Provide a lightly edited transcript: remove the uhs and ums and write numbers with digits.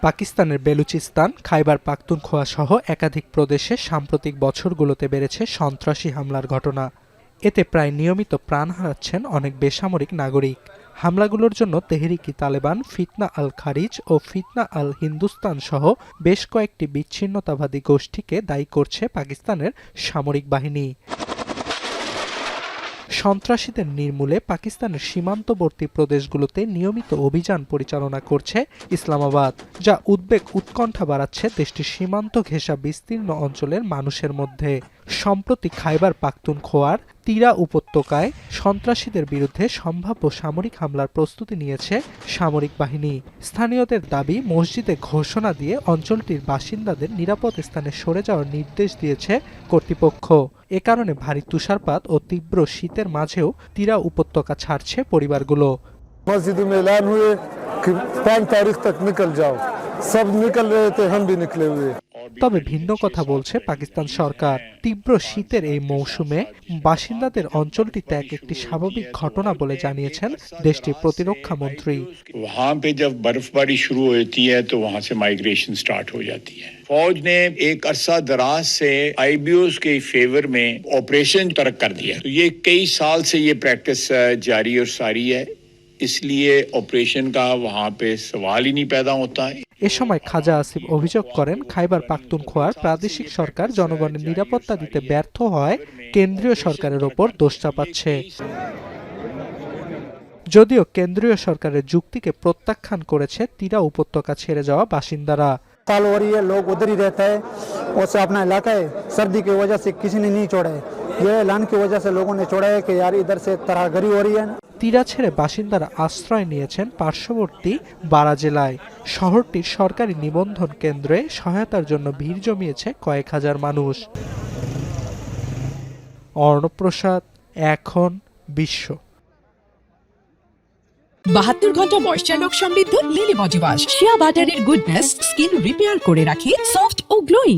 পাকিস্তানের বেলুচিস্তান, খাইবার পাখতুনখোয়া সহ একাধিক প্রদেশে সাম্প্রতিক বছরগুলোতে বেড়েছে সন্ত্রাসী হামলার ঘটনা। এতে প্রায় নিয়মিত প্রাণ হারাচ্ছেন অনেক বেসামরিক নাগরিক। হামলাগুলোর জন্য তেহরিকি তালেবান, ফিতনা আল খারিজ ও ফিতনা আল হিন্দুস্তান সহ বেশ কয়েকটি বিচ্ছিন্নতাবাদী গোষ্ঠীকে দায়ী করছে পাকিস্তানের সামরিক বাহিনী। সন্ত্রাসীদের নির্মূলে পাকিস্তানের সীমান্তবর্তী প্রদেশগুলোতে নিয়মিত অভিযান পরিচালনা করছে ইসলামাবাদ, যা উদ্বেগ উৎকণ্ঠা বাড়াচ্ছে দেশটির সীমান্ত ঘেঁষা বিস্তীর্ণ অঞ্চলের মানুষের মধ্যে। সম্প্রতি খাইবার পাখতুনখোয়ার তিরা উপত্যকায় সন্ত্রাসীদের বিরুদ্ধে সম্ভাব্য সামরিক হামলার প্রস্তুতি নিয়েছে সামরিক বাহিনী। স্থানীয়দের দাবি, মসজিদে ঘোষণা দিয়ে অঞ্চলটির বাসিন্দাদের নিরাপদ স্থানে সরে যাওয়ার নির্দেশ দিয়েছে কর্তৃপক্ষ। এ কারণে ভারী তুষারপাত ও তীব্র শীতের মাঝেও তিরা উপত্যকা ছাড়ছে পরিবারগুলো। मस्जिद में ऐलान हुए कि 5 तारीख तक निकल जाओ, सब निकल रहे थे, हम भी निकले हुए। তবে ভিন্ন কথা বলছে পাকিস্তান সরকার। তীব্র শীতের এই মৌসুমে বাসিন্দাদের অঞ্চলটি ত্যাগ একটি স্বাভাবিক ঘটনা বলে জানিয়েছেন দেশটির প্রতিরক্ষা মন্ত্রী। वहाँ पे जब बर्फबारी शुरू होती है तो वहाँ से माइग्रेशन स्टार्ट हो जाती है। फौज ने एक अरसा दराज से आईबीओस के फेवर में ऑपरेशन तर्क कर दिया। तो ये कई साल से ये प्रैक्टिस जारी और सारी है, इसलिए ऑपरेशन का वहाँ पे सवाल ही नहीं पैदा होता है। এ সময় খাজা আসিফ অভিযোগ করেন, খাইবার পাখতুনখোয়ার প্রাদেশিক সরকার জনগণের নিরাপত্তা দিতে ব্যর্থ হয় কেন্দ্রীয় সরকারের ওপর দোষ চাপাচ্ছে। যদিও কেন্দ্রীয় সরকারের যুক্তিকে প্রত্যাখ্যান করেছে তিরা উপত্যকা ছেড়ে যাওয়া বাসিন্দারা। साल हो रही है, लोग उधर ही रहता है, और अपना इलाका है, सर्दी की वजह से किसी ने नहीं छोड़ा है। ये ऐलान की वजह से लोगों ने छोड़ा है कि यार इधर से तरागरी हो रही है। তিরা ছেড়ে বাসিন্দারা আশ্রয় নিয়েছেন পার্শ্ববর্তী বারা জেলায়। শহরটির সরকারি নিবন্ধন কেন্দ্রে সহায়তার জন্য ভিড় জমিয়েছে কয়েক হাজার মানুষ। অর্ণব প্রসাদ, এখন বিশ্ব। 72 ঘন্টা ময়েশ্চার লক সমৃদ্ধ লিলি বডি ওয়াশ, শিয়া বাটারের গুডনেস স্কিন রিপেয়ার করে রাখে সফট ও গ্লোয়িং।